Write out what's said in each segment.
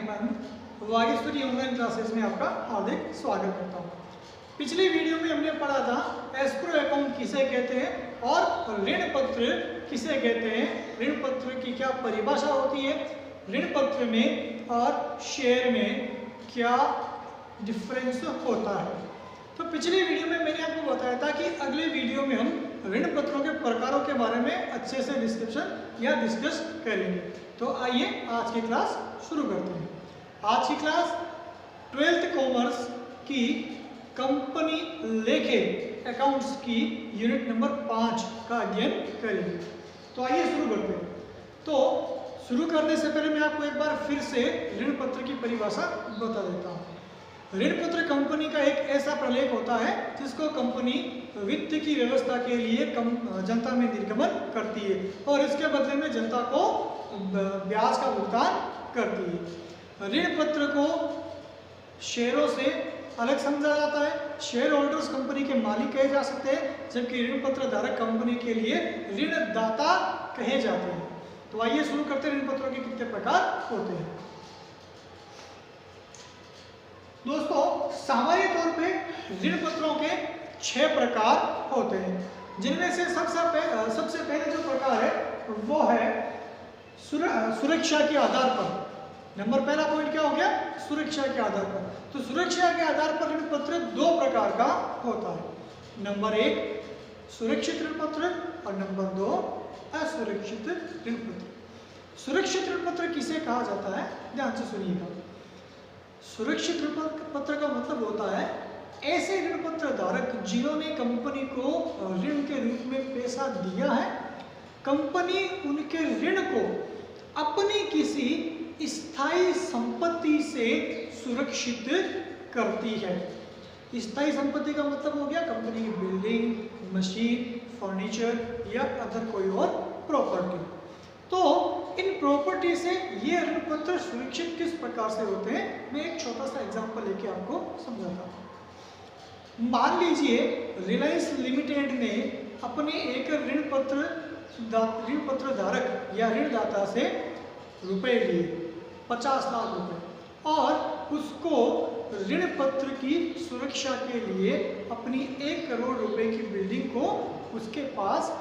Hemant, Vagishwari online classes में आपका हार्दिक स्वागत करता हूँ। पिछली वीडियो में हमने पढ़ा था एस्क्रो अकाउंट किसे कहते हैं और ऋण पत्र किसे कहते हैं, ऋण पत्र की क्या परिभाषा होती है, ऋण पत्र में और शेयर में क्या डिफरेंस होता है। तो पिछली वीडियो में मैंने आपको बताया था कि अगले वीडियो में हम ऋण पत्रों के प्रकारों के बारे में अच्छे से डिस्क्रिप्शन या डिस्कस करेंगे। तो आइए आज की क्लास शुरू करते हैं। आज की क्लास 12th कॉमर्स की कंपनी लेखे अकाउंट्स की यूनिट नंबर 5 का अध्ययन करेंगे। तो आइए शुरू करते हैं। तो शुरू करने से पहले मैं आपको एक बार फिर से ऋण पत्र की परिभाषा बता देता हूँ। ऋण पत्र कंपनी का एक ऐसा प्रलेख होता है जिसको कंपनी वित्त की व्यवस्था के लिए जनता में निर्गमन करती है और इसके बदले में जनता को ब्याज का भुगतान करती है। ऋण पत्र को शेयरों से अलग समझा जाता है। शेयर होल्डर्स कंपनी के मालिक कहे जा सकते हैं, जबकि ऋण पत्र धारक कंपनी के लिए ऋणदाता कहे जाते हैं। तो आइए शुरू करते हैं ऋण पत्रों के कितने प्रकार होते हैं। दोस्तों, सामान्य तौर पे ऋण पत्रों के 6 प्रकार होते हैं, जिनमें से सबसे पहले जो प्रकार है वो है सुरक्षा के आधार पर। पहला पॉइंट क्या हो गया? सुरक्षा के आधार पर। तो सुरक्षा के आधार पर ऋण पत्र 2 प्रकार का होता है। नंबर 1 सुरक्षित ऋण पत्र और नंबर 2 असुरक्षित ऋण पत्र। सुरक्षित ऋण पत्र किसे कहा जाता है? ध्यान से सुनिएगा। सुरक्षित ऋण पत्र का मतलब होता है ऐसे ऋण पत्र धारक जिन्होंने कंपनी को ऋण के रूप में पैसा दिया है, कंपनी उनके ऋण को अपनी किसी स्थायी संपत्ति से सुरक्षित करती है। स्थायी संपत्ति का मतलब हो गया कंपनी की बिल्डिंग, मशीन, फर्नीचर या अदर कोई और प्रॉपर्टी। तो इन प्रॉपर्टी से ये ऋण पत्र सुरक्षित किस प्रकार से होते हैं, मैं एक छोटा सा एग्जांपल लेके आपको समझाता हूँ। मान लीजिए रिलायंस लिमिटेड ने अपने एक ऋण पत्र धारक या ऋणदाता से रुपए लिए 50 लाख रुपए और उसको ऋण पत्र की सुरक्षा के लिए अपनी 1 करोड़ रुपए की बिल्डिंग को उसके पास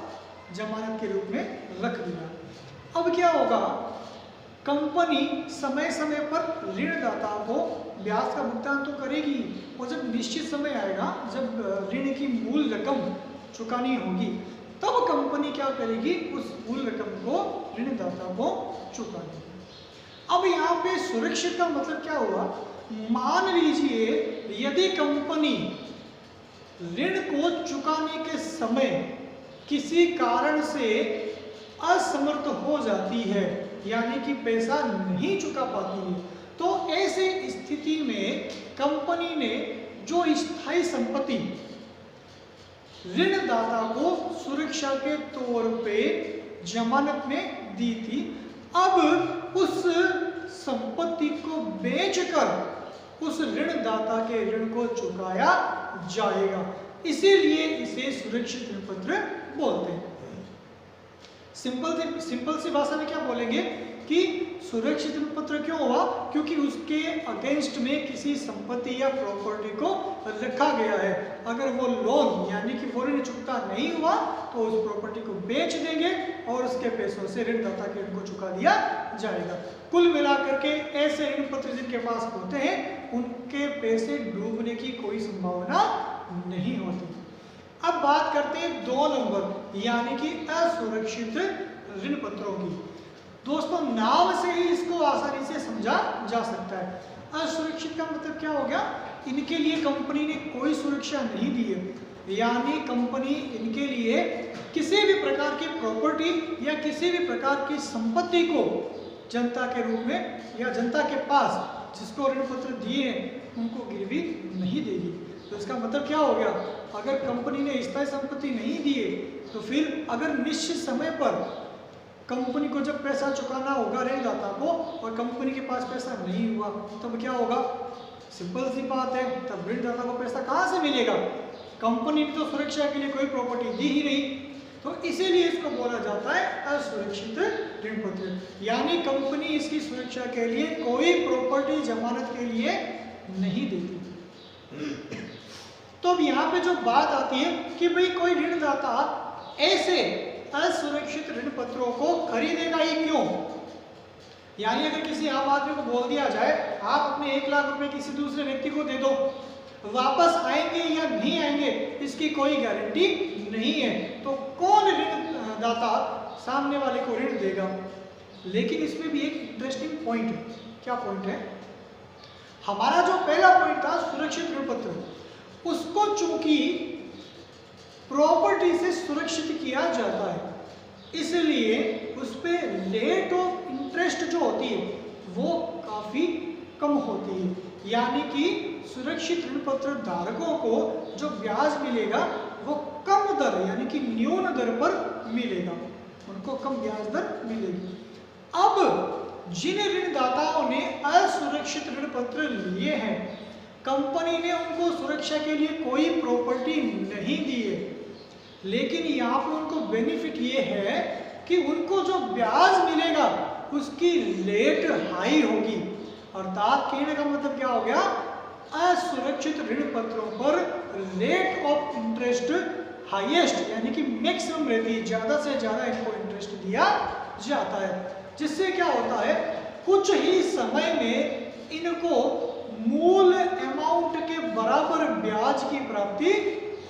जमानत के रूप में रख दिया। अब क्या होगा? कंपनी समय समय पर ऋणदाता को ब्याज का भुगतान तो करेगी और जब निश्चित समय आएगा जब ऋण की मूल रकम चुकानी होगी तब कंपनी क्या करेगी? उस मूल रकम को ऋणदाता को चुका देगी। अब यहाँ पे सुरक्षित का मतलब क्या हुआ? मान लीजिए यदि कंपनी ऋण को चुकाने के समय किसी कारण से असमर्थ हो जाती है, यानी कि पैसा नहीं चुका पाती है, तो ऐसे स्थिति में कंपनी ने जो स्थायी संपत्ति ऋणदाता को सुरक्षा के तौर पे जमानत में दी थी, अब उस संपत्ति को बेचकर उस ऋणदाता के ऋण को चुकाया जाएगा। इसीलिए इसे सुरक्षित ऋण पत्र बोलते हैं। सिंपल सी भाषा में क्या बोलेंगे कि सुरक्षित ऋण पत्र क्यों हुआ? क्योंकि उसके अगेंस्ट में किसी संपत्ति या प्रॉपर्टी को रखा गया है। अगर वो लोन यानी कि वो ऋण चुकता नहीं हुआ तो उस प्रॉपर्टी को बेच देंगे और उसके पैसों से ऋणदाता के ऋण को चुका दिया जाएगा। कुल मिलाकर के ऐसे ऋण पत्र जिनके पास होते हैं उनके पैसे डूबने की कोई संभावना नहीं होती। अब बात करते हैं 2 नंबर यानी कि असुरक्षित ऋण पत्रों की। दोस्तों, नाम से ही इसको आसानी से समझा जा सकता है। असुरक्षित का मतलब क्या हो गया? इनके लिए कंपनी ने कोई सुरक्षा नहीं दी है, यानी कंपनी इनके लिए किसी भी प्रकार की प्रॉपर्टी या किसी भी प्रकार की संपत्ति को जनता के रूप में या जनता के पास जिसको ऋण पत्र दिए हैं उनको गिरवी नहीं देगी। तो इसका मतलब क्या हो गया? अगर कंपनी ने स्थायी संपत्ति नहीं दिए तो फिर अगर निश्चित समय पर कंपनी को जब पैसा चुकाना होगा ऋणदाता को और कंपनी के पास पैसा नहीं हुआ तब क्या होगा? सिंपल सी बात है, तब ऋणदाता को पैसा कहाँ से मिलेगा? कंपनी ने तो सुरक्षा के लिए कोई प्रॉपर्टी दी ही नहीं। तो इसीलिए इसको बोला जाता है असुरक्षित ऋण पत्र, यानी कंपनी इसकी सुरक्षा के लिए कोई प्रॉपर्टी जमानत के लिए नहीं देती। तो अब यहाँ पे जो बात आती है कि भाई कोई ऋणदाता ऐसे असुरक्षित ऋण पत्रों को खरीदेगा ही क्यों? यानी अगर किसी आम आदमी को बोल दिया जाए आप अपने 1 लाख रुपए किसी दूसरे व्यक्ति को दे दो, वापस आएंगे या नहीं आएंगे इसकी कोई गारंटी नहीं है, तो कौन ऋणदाता सामने वाले को ऋण देगा? लेकिन इसमें भी एक इंटरेस्टिंग पॉइंट है। क्या पॉइंट है? हमारा जो पहला पॉइंट था सुरक्षित ऋण पत्र, उसको चूंकि प्रॉपर्टी से सुरक्षित किया जाता है, इसलिए उस पे रेट ऑफ इंटरेस्ट जो होती है वो काफी कम होती है, यानी कि सुरक्षित ऋण पत्र धारकों को जो ब्याज मिलेगा वो कम दर यानी कि न्यून दर पर मिलेगा, उनको कम ब्याज दर मिलेगी। अब जिन ऋणदाताओं ने असुरक्षित ऋण पत्र लिए हैं, कंपनी ने उनको सुरक्षा के लिए कोई प्रॉपर्टी नहीं दी है, लेकिन यहाँ पर उनको बेनिफिट ये है कि उनको जो ब्याज मिलेगा उसकी रेट हाई होगी। अर्थात कहने का मतलब क्या हो गया? असुरक्षित ऋण पत्रों पर रेट ऑफ इंटरेस्ट हाईएस्ट यानी कि मैक्सिमम रहती है, ज्यादा से ज्यादा इनको इंटरेस्ट दिया जाता है, जिससे क्या होता है कुछ ही समय में इनको मूल अमाउंट के बराबर ब्याज की प्राप्ति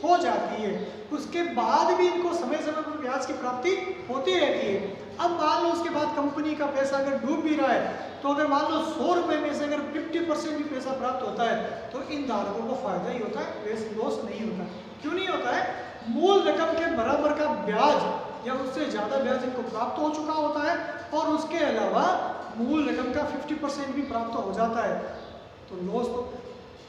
हो जाती है। उसके बाद भी इनको समय समय पर ब्याज की प्राप्ति होती रहती है। अब मान लो उसके बाद कंपनी का पैसा अगर डूब भी रहा है, तो अगर मान लो 100 रुपए में से अगर 50% भी पैसा प्राप्त होता है तो इन धारकों को फायदा ही होता है, वैसे लॉस नहीं होता। क्यों नहीं होता है? मूल रकम के बराबर का ब्याज या उससे ज्यादा ब्याज इनको प्राप्त हो चुका होता है, और उसके अलावा मूल रकम का 50% भी प्राप्त हो जाता है। तो लॉस तो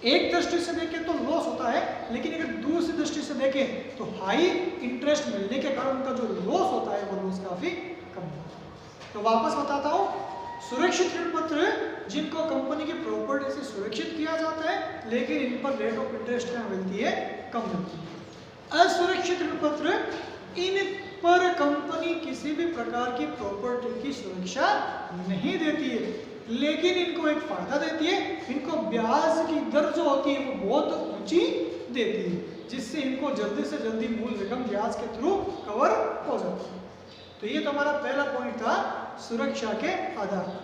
एक दृष्टि से देखें तो लॉस होता है, लेकिन अगर दूसरी दृष्टि से देखें तो हाई इंटरेस्ट मिलने के कारण उनका जो लॉस होता है वो लॉस काफी कम होता है। तो वापस बताता हूँ, सुरक्षित ऋण पत्र जिनको कंपनी की प्रॉपर्टी से सुरक्षित किया जाता है, लेकिन इन पर रेट ऑफ इंटरेस्ट क्या मिलती है? कम मिलती है। असुरक्षित ऋण पत्र, इन पर कंपनी किसी भी प्रकार की प्रॉपर्टी की सुरक्षा नहीं देती है, लेकिन इनको एक फायदा देती है, इनको ब्याज की दर जो होती है वो बहुत ऊंची देती है, जिससे इनको जल्दी से जल्दी मूल रकम ब्याज के थ्रू कवर हो जाती है। तो ये तो हमारा पहला पॉइंट था सुरक्षा के आधार।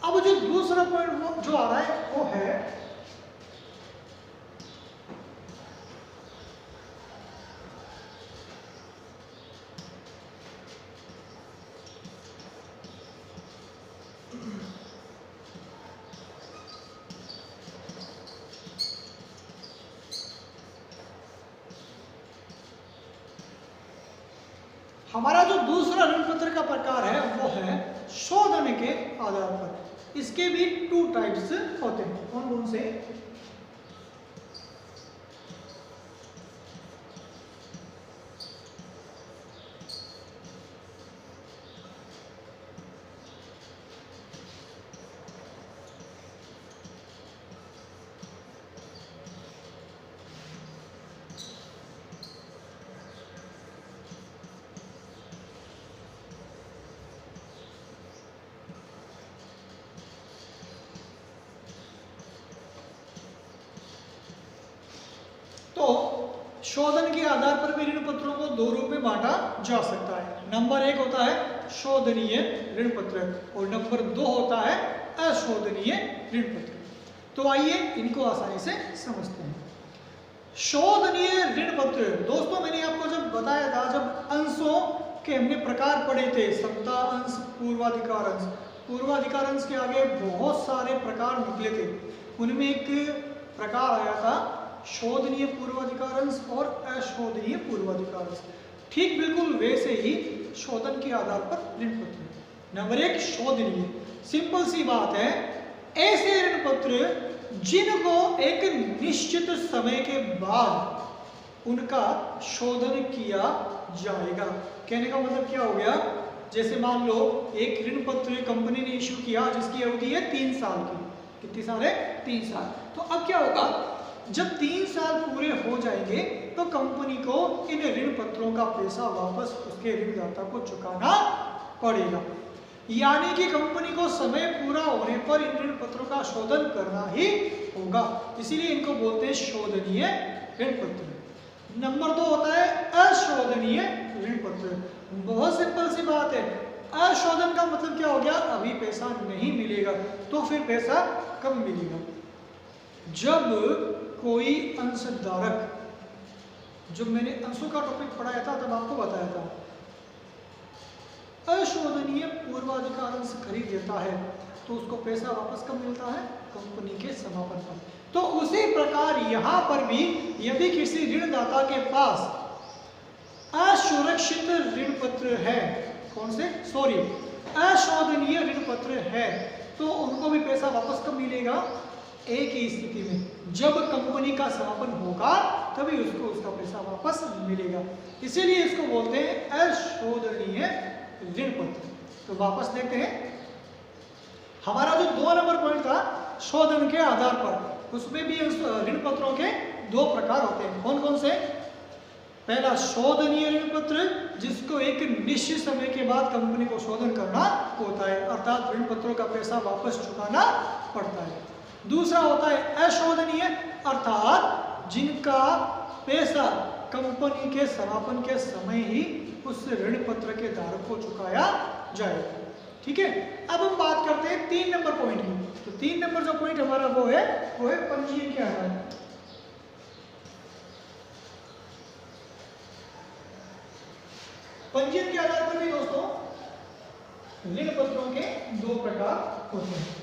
अब जो दूसरा पॉइंट जो आ रहा है वो है हमारा जो दूसरा ऋण पत्र का प्रकार है वो है शोधन के आधार पर। इसके भी 2 टाइप्स होते हैं। कौन कौन से? तो शोधन के आधार पर भी ऋण पत्रों को 2 रूप में बांटा जा सकता है। नंबर 1 होता है शोधनीय ऋण पत्र और नंबर 2 होता है अशोधनीय ऋण पत्र। तो आइए इनको आसानी से समझते हैं। शोधनीय ऋण पत्र, दोस्तों मैंने आपको जब बताया था, जब अंशों के हमने प्रकार पढ़े थे, सत्ता अंश, पूर्वाधिकार अंश, पूर्वाधिकार अंश के आगे बहुत सारे प्रकार निकले थे, उनमें एक प्रकार आया था शोधनीय पूर्वाधिकार अंश और अशोधनीय पूर्वाधिकार अंश। ठीक बिल्कुल वैसे ही शोधन के आधार पर ऋण पत्र। नंबर 1 शोधनीय, सिंपल सी बात है, ऐसे ऋण पत्र जिनको एक निश्चित समय के बाद उनका शोधन किया जाएगा। कहने का मतलब क्या हो गया? जैसे मान लो एक ऋण पत्र कंपनी ने इश्यू किया जिसकी अवधि है 3 साल की। कितनी साल है? 3 साल। तो अब क्या होगा, जब 3 साल पूरे हो जाएंगे तो कंपनी को इन ऋण पत्रों का पैसा वापस उसके ऋणदाता को चुकाना पड़ेगा। यानी कि कंपनी को समय पूरा होने पर इन ऋण पत्रों का शोधन करना ही होगा, इसीलिए इनको बोलते हैं शोधनीय ऋण पत्र। नंबर 2 होता है अशोधनीय ऋण पत्र। बहुत सिंपल सी बात है, अशोधन का मतलब क्या हो गया, अभी पैसा नहीं मिलेगा, तो फिर पैसा कब मिलेगा। जब कोई अंशधारक, जब मैंने अंशों का टॉपिक पढ़ाया था तब आपको बताया था, अशोधनीय पूर्वाधिकार अंश खरीद लेता है तो उसको पैसा वापस कब मिलता है, कंपनी के समापन पर। तो उसी प्रकार यहां पर भी यदि किसी ऋणदाता के पास असुरक्षित ऋण पत्र है, कौन से, सॉरी, अशोधनीय ऋण पत्र है, तो उनको भी पैसा वापस कब मिलेगा, एक ही स्थिति में, जब कंपनी का समापन होगा तभी उसको उसका पैसा वापस मिलेगा, इसीलिए इसको बोलते हैं अशोधनीय ऋण पत्र। तो वापस देखते हैं, हमारा जो 2 नंबर पॉइंट था शोधन के आधार पर, उसमें भी ऋण पत्रों के 2 प्रकार होते हैं। कौन कौन से, पहला शोधनीय ऋण पत्र, जिसको एक निश्चित समय के बाद कंपनी को शोधन करना होता है, अर्थात ऋण पत्रों का पैसा वापस चुकाना पड़ता है। दूसरा होता है अशोधनीय, अर्थात जिनका पैसा कंपनी के समापन के समय ही उस ऋण पत्र के धारक को चुकाया जाएगा। ठीक है, अब हम बात करते हैं 3 नंबर पॉइंट की। तो 3 नंबर जो पॉइंट हमारा वो है पंजीयन के आधार। पंजीयन के आधार पर भी दोस्तों ऋण पत्रों के 2 प्रकार होते हैं।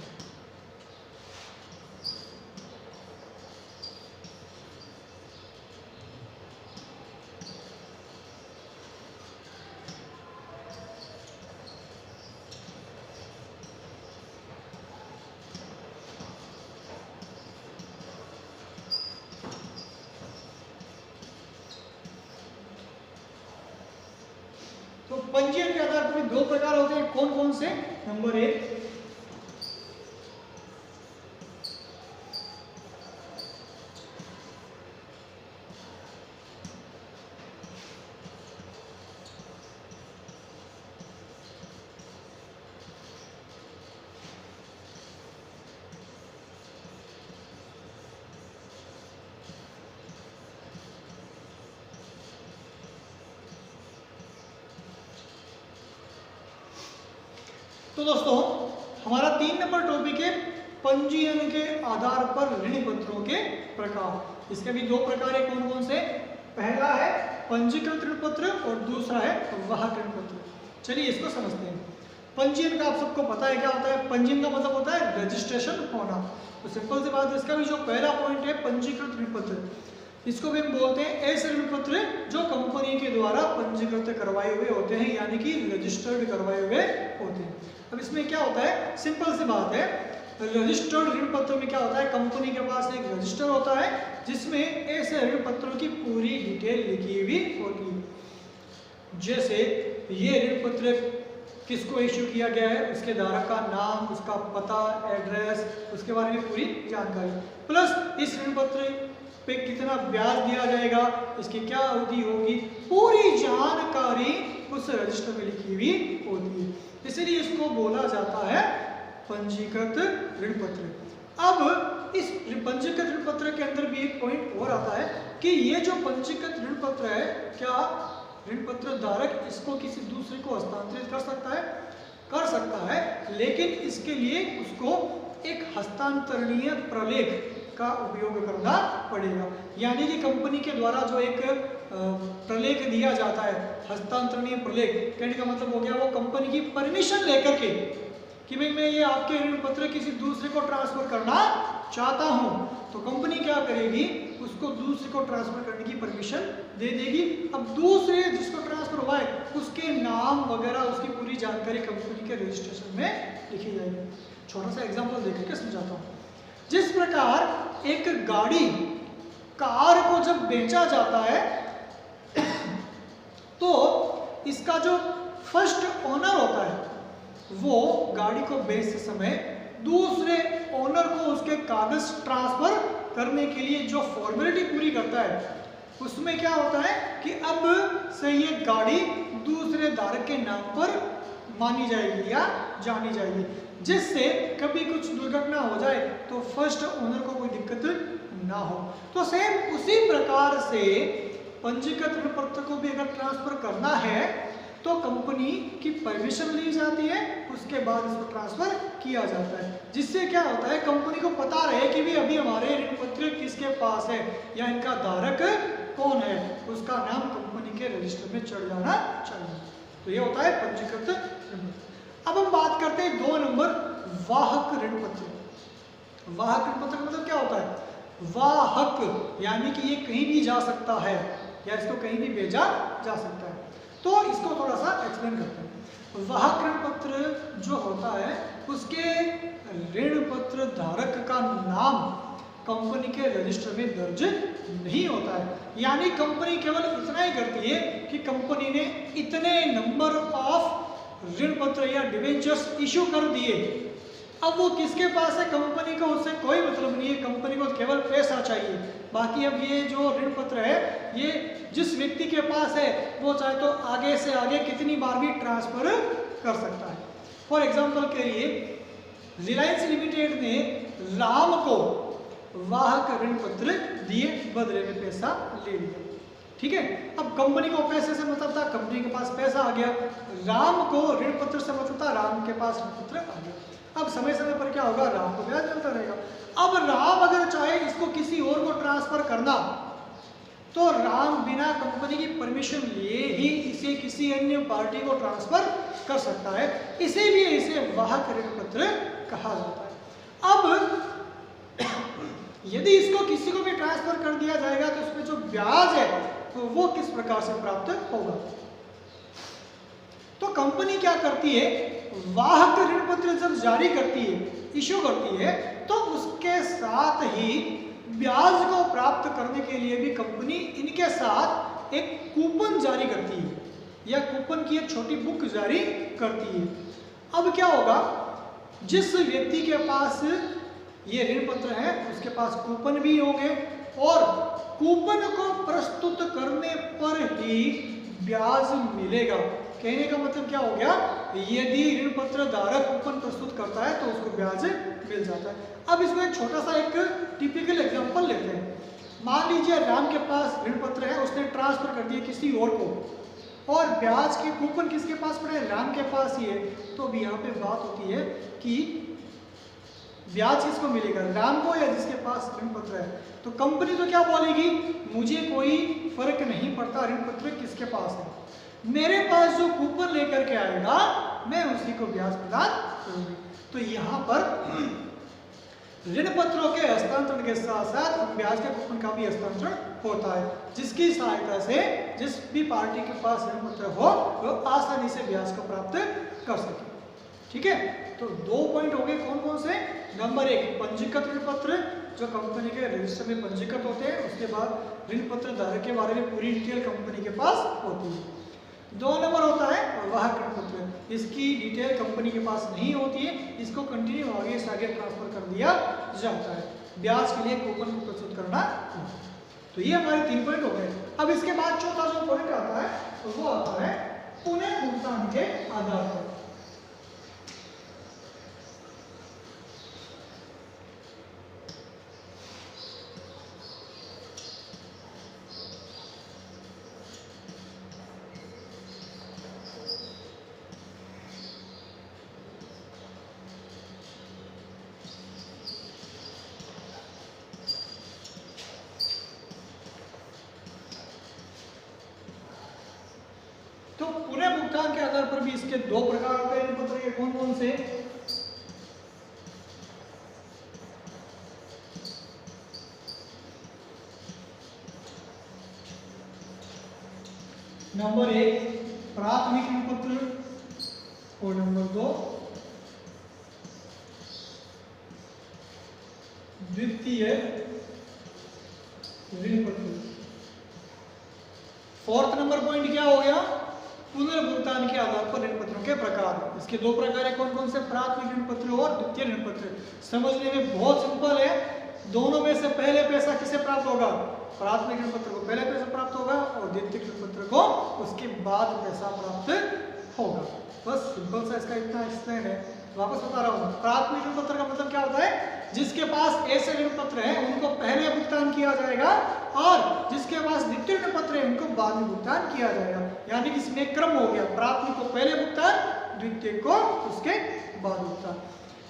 तो पंजीयन के आधार पर 2 प्रकार होते हैं, कौन कौन से, नंबर 1 तो दोस्तों हमारा 3 नंबर टॉपिक है पंजीयन के आधार पर ऋण पत्रों के प्रकार। इसके भी 2 प्रकार है, कौन कौन से, पहला है पंजीकृत ऋण पत्र और दूसरा है वाहक ऋण पत्र। चलिए इसको समझते हैं। पंजीयन का आप सबको पता है क्या होता है, पंजीयन का मतलब होता है रजिस्ट्रेशन होना। तो सिंपल सी बात है, इसका भी जो पहला पॉइंट है पंजीकृत ऋण पत्र, इसको भी हम बोलते हैं ऐसे ऋण पत्र जो कंपनी के द्वारा पंजीकृत करवाए हुए होते हैं, यानी कि रजिस्टर्ड करवाए हुए होते हैं। अब इसमें क्या होता है, सिंपल सी बात है, रजिस्टर्ड ऋण पत्र में क्या होता है, कंपनी के पास एक रजिस्टर होता है जिसमें ऐसे ऋण पत्रों की पूरी डिटेल लिखी हुई होती है। जैसे ये ऋण पत्र किसको इश्यू किया गया है, उसके धारक का नाम, उसका पता, एड्रेस, उसके बारे में पूरी जानकारी, प्लस इस ऋण पत्र पे कितना ब्याज दिया जाएगा, इसकी क्या अवधि होगी, पूरी जानकारी उस रजिस्टर में लिखी हुई होती है। इसलिए इसको बोला जाता है पंजीकृत ऋण पत्र। अब इस पंजीकृत ऋण पत्र के अंदर भी एक पॉइंट और आता है कि ये जो पंजीकृत ऋण पत्र है, क्या ऋण पत्र धारक इसको किसी दूसरे को हस्तांतरित कर सकता है, कर सकता है, लेकिन इसके लिए उसको एक हस्तांतरणीय प्रलेख का उपयोग करना पड़ेगा। यानी कि कंपनी के द्वारा जो एक प्रलेख दिया जाता है, हस्तांतरणीय प्रलेख, कहने का मतलब हो गया वो कंपनी की परमिशन लेकर के कि भाई मैं ये आपके ऋण पत्र किसी दूसरे को ट्रांसफर करना चाहता हूं, तो कंपनी क्या करेगी, उसको दूसरे को ट्रांसफर करने की परमिशन दे देगी। अब दूसरे जिसको ट्रांसफर हुआ है उसके नाम वगैरह, उसकी पूरी जानकारी कंपनी के रजिस्ट्रेशन में लिखी जाएगी। छोटा सा एग्जांपल देख के समझाता हूँ। जिस प्रकार एक गाड़ी, कार को जब बेचा जाता है तो इसका जो फर्स्ट ओनर होता है वो गाड़ी को बेचते समय दूसरे ओनर को उसके कागज ट्रांसफर करने के लिए जो फॉर्मेलिटी पूरी करता है, उसमें क्या होता है कि अब से ये गाड़ी दूसरे धारक के नाम पर मानी जाएगी या जानी चाहिए, जिससे कभी कुछ दुर्घटना हो जाए तो फर्स्ट ओनर को कोई दिक्कत ना हो। तो सेम उसी प्रकार से पंजीकृत ऋण पत्र को भी अगर ट्रांसफर करना है तो कंपनी की परमिशन ली जाती है, उसके बाद इसको ट्रांसफर किया जाता है, जिससे क्या होता है कंपनी को पता रहे कि भी अभी हमारे ऋण पत्र किसके पास है या इनका धारक कौन है, उसका नाम कंपनी के रजिस्टर में चढ़ जाना चाहिए। तो ये होता है पंजीकृत ऋण पत्र। अब हम बात करते हैं 2 नंबर वाहक ऋण पत्र। वाहक ऋण पत्र का मतलब क्या होता है? वाहक यानी कि ये कहीं भी जा सकता है या इसको कहीं भी भेजा जा सकता है। तो इसको थोड़ा सा एक्सप्लेन करते हैं। वाहक ऋण पत्र जो होता है उसके ऋण पत्र धारक का नाम कंपनी के रजिस्टर में दर्ज नहीं होता है, यानी कंपनी केवल इतना ही करती है कि कंपनी ने इतने नंबर ऑफ ऋण पत्र या डिवेंचर्स इशू कर दिए। अब वो किसके पास है, कंपनी को उससे कोई मतलब नहीं है, कंपनी को केवल पैसा चाहिए। बाकी अब ये जो ऋण पत्र है ये जिस व्यक्ति के पास है वो चाहे तो आगे से आगे कितनी बार भी ट्रांसफर कर सकता है। फॉर एग्जाम्पल के लिए रिलायंस लिमिटेड ने राम को वाहक ऋण पत्र दिए, बदले में पैसा ले लिया, ठीक है। अब कंपनी को पैसे से मतलब था, कंपनी के पास पैसा आ गया, राम को ऋण पत्र से मतलब था, राम के पास ऋण पत्र आ गया। अब समय समय पर क्या होगा, राम को ब्याज मिलता रहेगा। अब राम अगर चाहे इसको किसी और को ट्रांसफर करना तो राम बिना कंपनी की परमिशन लिए ही इसे किसी अन्य पार्टी को ट्रांसफर कर सकता है, इसीलिए इसे वाहक ऋण पत्र कहा जाता है। अब यदि इसको किसी को भी ट्रांसफर कर दिया जाएगा तो उसमें जो ब्याज है तो वो किस प्रकार से प्राप्त होगा। तो कंपनी क्या करती है, वाहक ऋण पत्र जब जारी करती है, इश्यू करती है, तो उसके साथ ही ब्याज को प्राप्त करने के लिए भी कंपनी इनके साथ एक कूपन जारी करती है या कूपन की एक छोटी बुक जारी करती है। अब क्या होगा, जिस व्यक्ति के पास ये ऋण पत्र है उसके पास कूपन भी होंगे और कूपन को प्रस्तुत करने पर ही ब्याज मिलेगा। कहने का मतलब क्या हो गया, यदि ऋण पत्र धारक कूपन प्रस्तुत करता है तो उसको ब्याज मिल जाता है। अब इसमें एक छोटा सा एक टिपिकल एग्जांपल लेते हैं। मान लीजिए राम के पास ऋण पत्र है, उसने ट्रांसफर कर दिया किसी और को और ब्याज के कूपन किसके पास पड़े, राम के पास ही है। तो अभी यहाँ पे बात होती है कि ब्याज किसको मिलेगा, राम को या जिसके पास ऋण पत्र है। तो कंपनी तो क्या बोलेगी, मुझे कोई फर्क नहीं पड़ता ऋण पत्र किसके पास है, मेरे पास जो कूपन लेकर के आएगा मैं उसी को ब्याज प्रदान करूंगी। तो यहाँ पर ऋण पत्रों के हस्तांतरण के साथ साथ ब्याज के कूपन का भी हस्तांतरण होता है, जिसकी सहायता से जिस भी पार्टी के पास ऋण पत्र हो वो आसानी से ब्याज को प्राप्त कर सके, ठीक है। तो 2 पॉइंट हो गए, कौन कौन से। नंबर 1 पंजीकृत ऋण पत्र जो कंपनी के रजिस्टर में पंजीकृत होते हैं, उसके बाद ऋण पत्र धारक के बारे में पूरी डिटेल कंपनी के पास होती है। 2 नंबर होता है वाहक ऋण पत्र, इसकी डिटेल कंपनी के पास नहीं होती है, इसको कंटिन्यू आगे से आगे ट्रांसफर कर दिया जाता है, ब्याज के लिए कूपन को प्रस्तुत करना। तो ये हमारे 3 पॉइंट हो गए। अब इसके बाद चौथा जो पॉइंट आता है तो वो आता है पुनः भुगतान के आधार पर। तो पुनः भुगतान के आधार पर भी इसके 2 प्रकार होते हैं ऋण पत्र के, कौन कौन से। नंबर 1 प्राथमिक ऋण पत्र और नंबर 2 द्वितीय ऋण पत्र। 4th नंबर पॉइंट क्या हो गया, पुनर्भुगतान के आधार पर ऋण पत्रों के प्रकार। इसके 2 प्रकार है, कौन कौन से, प्राथमिक ऋण पत्र और द्वितीय ऋण पत्र। समझने में बहुत सिंपल है, दोनों में से पहले पैसा किसे प्राप्त होगा, प्राथमिक ऋण पत्र को पहले पैसा प्राप्त होगा और द्वितीय ऋण पत्र को उसके बाद पैसा प्राप्त होगा। बस सिंपल सा इसका इतना एक्सप्लेन है। वापस बता रहा हूँ, प्राथमिक ऋण पत्र का मतलब क्या होता है? जिसके पास ऐसे ऋण पत्र है उनको पहले भुगतान किया जाएगा और जिसके पास द्वितीय ऋण पत्र है उनको बाद में भुगतान किया जाएगा। यानी कि इसमें क्रम हो गया, प्राथमिक को पहले भुगतान, द्वितीय को उसके बाद भुगतान।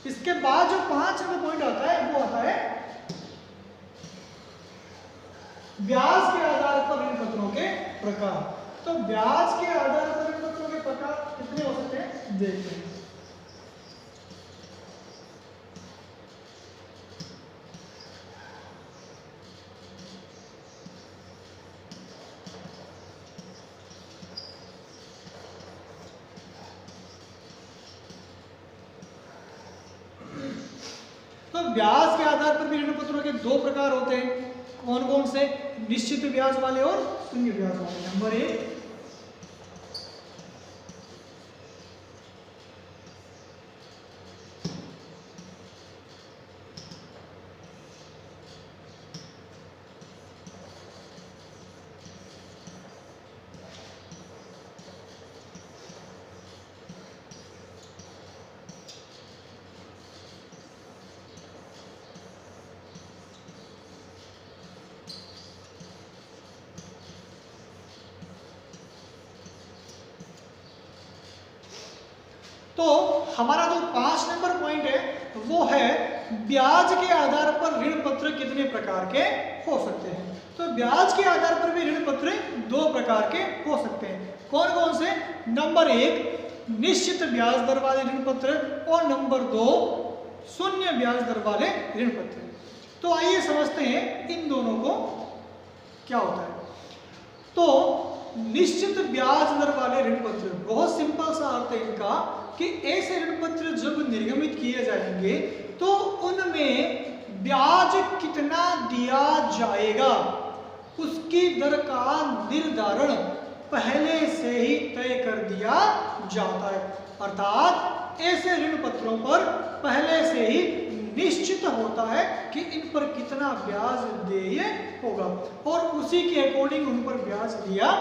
इसके बाद जो 5 नंबर पॉइंट आता है वो आता है ब्याज के आधार पर ऋण पत्रों के प्रकार। तो ब्याज के आधार पर ऋण पत्रों के प्रकार कितने हो सकते हैं देखते हैं। तो ब्याज के आधार पर भी ऋण पत्रों के 2 प्रकार होते हैं। कौन कौन से? निश्चित ब्याज वाले और शून्य ब्याज वाले। नंबर 1 तो हमारा जो 5 नंबर पॉइंट है वो है ब्याज के आधार पर ऋण पत्र कितने प्रकार के हो सकते हैं। तो ब्याज के आधार पर भी ऋण पत्र 2 प्रकार के हो सकते हैं। कौन कौन से? नंबर 1 निश्चित ब्याज दर वाले ऋण पत्र और नंबर 2 शून्य ब्याज दर वाले ऋण पत्र। तो आइए समझते हैं इन दोनों को क्या होता है। तो निश्चित ब्याज दर वाले ऋण पत्र, बहुत सिंपल सा अर्थ है इनका कि ऐसे ऋण पत्र जब निर्गमित किए जाएंगे तो उनमें ब्याज कितना दिया जाएगा उसकी दर का निर्धारण पहले से ही तय कर दिया जाता है। अर्थात ऐसे ऋण पत्रों पर पहले से ही निश्चित होता है कि इन पर कितना ब्याज देय होगा और उसी के अकॉर्डिंग उन पर ब्याज दिया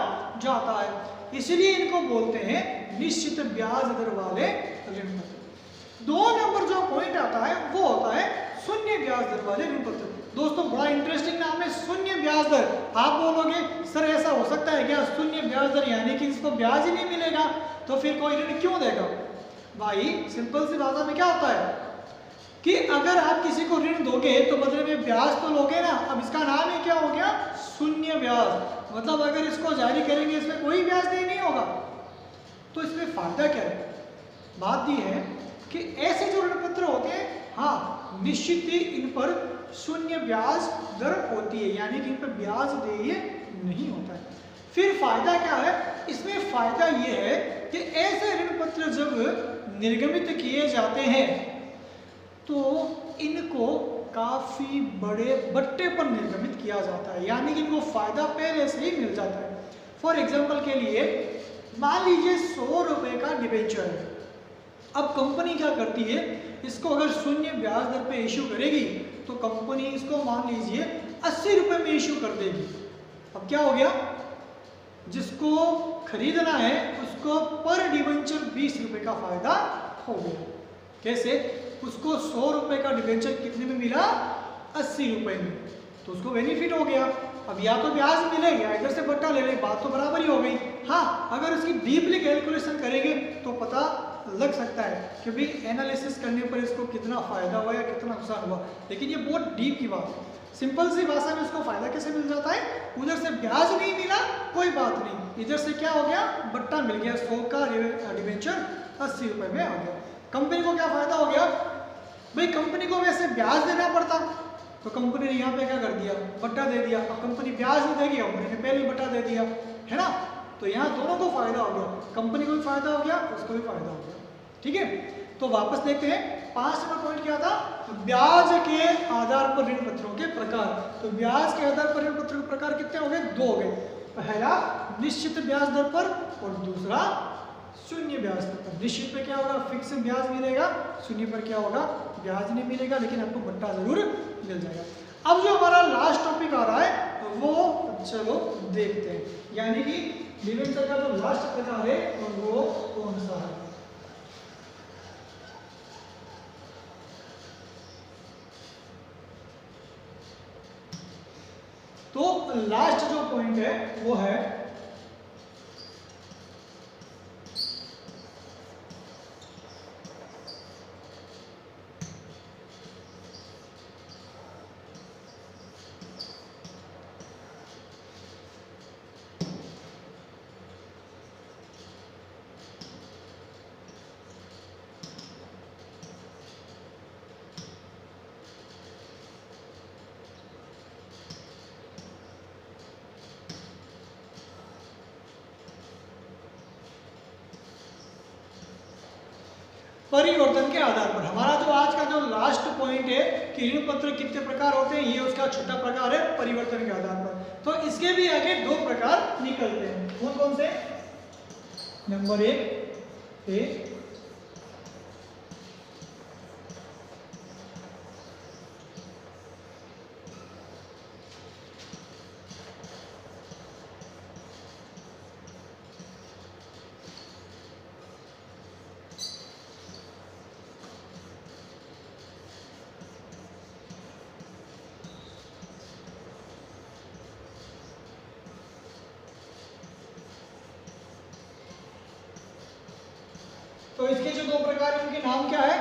जाता है। इसलिए इनको बोलते हैं निश्चित ब्याज दर वाले ऋण पत्र। 2 नंबर जो पॉइंट आता है वो होता है शून्य ब्याज दर वाले ऋण पत्र। दोस्तों बड़ा इंटरेस्टिंग नाम है शून्य ब्याज दर। आप बोलोगे सर ऐसा हो सकता है क्या? शून्य ब्याज दर यानी कि इसको ब्याज ही नहीं मिलेगा तो फिर कोई ऋण क्यों देगा? भाई सिंपल सी भाषा में क्या होता है कि अगर आप किसी को ऋण दोगे तो बदले में ब्याज तो लोगे ना। अब इसका नाम ही क्या हो गया? शून्य ब्याज। मतलब अगर इसको जारी करेंगे इसमें कोई ब्याज नहीं होगा। तो इसमें फायदा क्या है? बात यह है कि ऐसे जो ऋण पत्र होते हैं, हाँ निश्चित ही इन पर शून्य ब्याज दर होती है, यानी कि इन पर ब्याज देय नहीं होता है। फिर फायदा क्या है? इसमें फायदा यह है कि ऐसे ऋण पत्र जब निर्गमित किए जाते हैं तो इनको काफी बड़े बट्टे पर निर्गमित किया जाता है, यानी कि इनको फायदा पहले से ही मिल जाता है। फॉर एग्जाम्पल के लिए मान लीजिए 100 रुपए का डिबेंचर है। अब कंपनी क्या करती है, इसको अगर शून्य ब्याज दर पे इश्यू करेगी तो कंपनी इसको मान लीजिए 80 रुपए में इश्यू कर देगी। अब क्या हो गया? जिसको खरीदना है उसको पर डिबेंचर 20 रुपए का फायदा हो गया। कैसे? उसको 100 रुपए का डिबेंचर कितने में मिला? 80 रुपए में, तो उसको बेनिफिट हो गया। अब या तो ब्याज मिले या इधर से बट्टा ले ले, बात तो बराबर ही हो गई। हाँ अगर इसकी डीपली कैलकुलेशन करेंगे तो पता लग सकता है कि भाई एनालिसिस करने पर इसको कितना फायदा हुआ या कितना नुकसान हुआ, लेकिन ये बहुत डीप की बात है। सिंपल सी भाषा में उसको फायदा कैसे मिल जाता है? उधर से ब्याज नहीं मिला कोई बात नहीं, इधर से क्या हो गया? बट्टा मिल गया, 100 का डिबेंचर 80 रुपए में आ गया। कंपनी को क्या फायदा हो गया? भाई कंपनी को वैसे ब्याज देना पड़ता तो कंपनी ने यहाँ पे क्या कर दिया? बट्टा दे दिया। अब कंपनी ब्याज नहीं देगी, कंपनी ने पहले ही बट्टा दे दिया, है ना? तो यहाँ दोनों को फायदा हो गया, कंपनी को भी फायदा हो गया, उसको भी फायदा हो गया। ठीक है, तो वापस देखते हैं 5 नंबर पॉइंट क्या था? ब्याज के आधार पर ऋण पत्रों के प्रकार। तो ब्याज के आधार पर ऋण पत्रों के प्रकार कितने हो गए? 2 हो गए। पहला निश्चित ब्याज दर पर और दूसरा शून्य ब्याज दर पर। निश्चित पे क्या होगा? फिक्स ब्याज मिलेगा, शून्य पर क्या होगा? ब्याज नहीं मिलेगा, लेकिन आपको बट्टा जरूर मिल जाएगा। अब जो हमारा लास्ट टॉपिक आ रहा है वो चलो देखते हैं, यानी कि डिबेंचर का जो लास्ट प्रकार है वो कौन सा है? तो लास्ट जो पॉइंट है वो है परिवर्तन के आधार पर। हमारा जो आज का जो लास्ट पॉइंट है कि ऋण पत्र कितने प्रकार होते हैं, ये उसका छठा प्रकार है परिवर्तन के आधार पर। तो इसके भी आगे दो प्रकार निकलते हैं, कौन कौन से? नंबर एक तो इसके जो दो प्रकार हैं उनके नाम क्या है?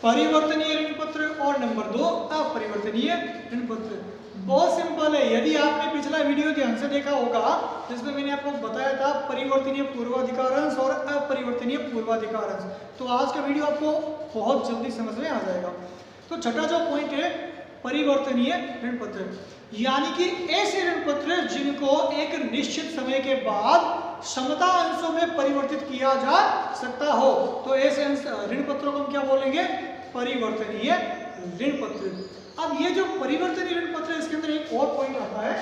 परिवर्तनीय ऋण पत्र और नंबर 2 अपरिवर्तनीय ऋण पत्र। बहुत सिंपल है। यदि आपने पिछला वीडियो ध्यान से देखा होगा जिसमें मैंने आपको बताया था परिवर्तनीय पूर्वाधिकारांश और अपरिवर्तनीय पूर्वाधिकारांश, तो आज का वीडियो आपको बहुत जल्दी समझ में आ जाएगा। तो छठा जो पॉइंट है परिवर्तनीय ऋण पत्र, यानी कि ऐसे ऋण पत्र जिनको एक निश्चित समय के बाद समता अंशों में परिवर्तित किया जा सकता हो, तो ऐसे ऋण पत्रों को हम क्या बोलेंगे? परिवर्तनीय ऋण पत्र। अब ये जो परिवर्तनीय ऋण पत्र है इसके अंदर एक और पॉइंट आता है,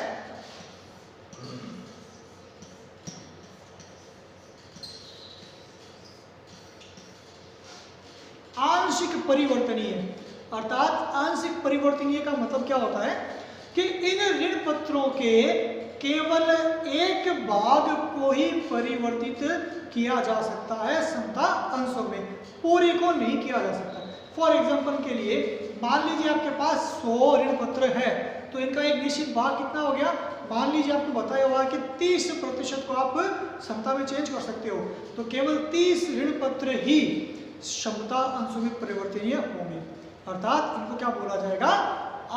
आंशिक परिवर्तनीय। अर्थात आंशिक परिवर्तनीय का मतलब क्या होता है कि इन ऋण पत्रों के केवल एक भाग को ही परिवर्तित किया जा सकता है समता अंशों में, पूरे को नहीं किया जा सकता। फॉर एग्जांपल के लिए मान लीजिए आपके पास 100 ऋण पत्र है, तो इनका एक निश्चित भाग कितना हो गया? मान लीजिए आपको बताया हुआ है कि 30% को आप समता में चेंज कर सकते हो, तो केवल 30 ऋण पत्र ही समता अंशों में परिवर्तनीय होंगे। अर्थात इनको क्या बोला जाएगा?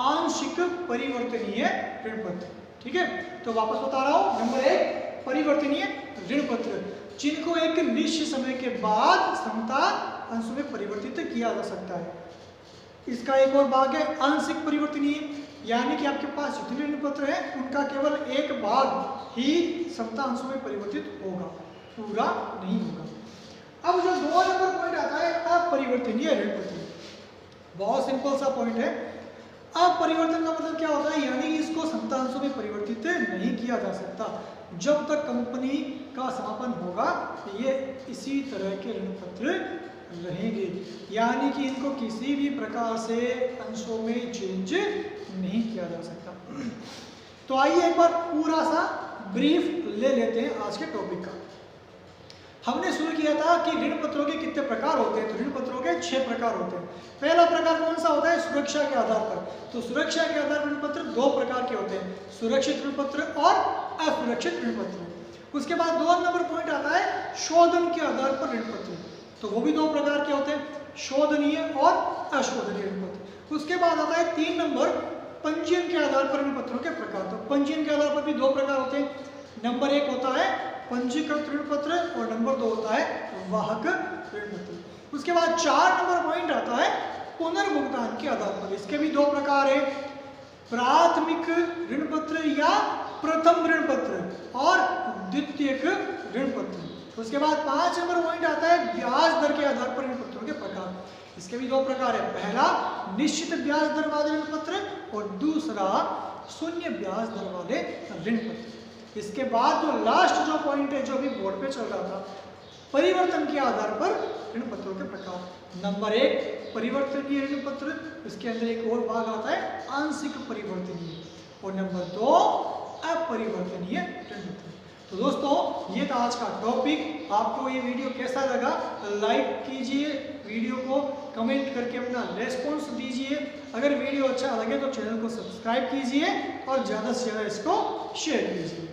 आंशिक परिवर्तनीय ऋण पत्र। ठीक है, तो वापस बता रहा हूं, नंबर 1 परिवर्तनीय ऋण पत्र जिनको एक निश्चित समय के बाद समता अंशों में परिवर्तित किया जा सकता है। इसका एक और भाग है आंशिक परिवर्तनीय, यानी कि आपके पास जितने ऋण पत्र हैं उनका केवल एक भाग ही समता अंशों में परिवर्तित होगा, पूरा नहीं होगा। अब जो 2 नंबर पॉइंट आता है अपरिवर्तनीय ऋण पत्र, बहुत सिंपल सा पॉइंट है। अपरिवर्तन का मतलब क्या होता है? यानी इसको समता अंशों में परिवर्तित नहीं किया जा सकता। जब तक कंपनी का समापन होगा ये इसी तरह के ऋण पत्र रहेंगे, यानी कि इनको किसी भी प्रकार से अंशों में चेंज नहीं किया जा सकता। तो आइए एक बार पूरा सा ब्रीफ ले लेते हैं आज के टॉपिक का। हमने शुरू किया था कि ऋण पत्रों के कितने प्रकार होते हैं, तो ऋण पत्रों के 6 प्रकार होते हैं। पहला प्रकार कौन सा होता है? सुरक्षा के आधार पर। तो सुरक्षा के आधार पर ऋण पत्र 2 प्रकार के होते हैं, सुरक्षित ऋण पत्र और असुरक्षित ऋण पत्र। उसके बाद 2 नंबर पॉइंट आता है शोधन के आधार पर ऋण पत्र, तो वो भी 2 प्रकार के होते हैं, शोधनीय और अशोधनीय ऋण पत्र। उसके बाद आता है 3 नंबर पंजीयन के आधार पर ऋण पत्रों के प्रकार। तो पंजीयन के आधार पर भी 2 प्रकार होते हैं, नंबर 1 होता है पंजीकृत ऋण पत्र और नंबर 2 होता है वाहक ऋण पत्र। उसके बाद 4 नंबर पॉइंट आता है पुनर्भुगतान के आधार पर। इसके भी 2 प्रकार है, प्राथमिक ऋण पत्र या प्रथम ऋण पत्र और द्वितीयक ऋण पत्र। उसके बाद 5 नंबर पॉइंट आता है ब्याज दर के आधार पर ऋण पत्रों के प्रकार। इसके भी 2 प्रकार है, पहला निश्चित ब्याज दर वाले ऋण पत्र और दूसरा शून्य ब्याज दर वाले ऋण पत्र। इसके बाद जो लास्ट जो पॉइंट है जो अभी बोर्ड पे चल रहा था, परिवर्तन के आधार पर ऋण पत्रों के प्रकार। नंबर 1 परिवर्तनीय ऋण पत्र, इसके अंदर एक और भाग आता है आंशिक परिवर्तनीय, और नंबर 2 अपरिवर्तनीय ऋण पत्र। तो दोस्तों ये था आज का टॉपिक। आपको ये वीडियो कैसा लगा लाइक कीजिए वीडियो को, कमेंट करके अपना रेस्पॉन्स दीजिए। अगर वीडियो अच्छा लगे तो चैनल को सब्सक्राइब कीजिए और ज़्यादा से ज़्यादा इसको शेयर कीजिए।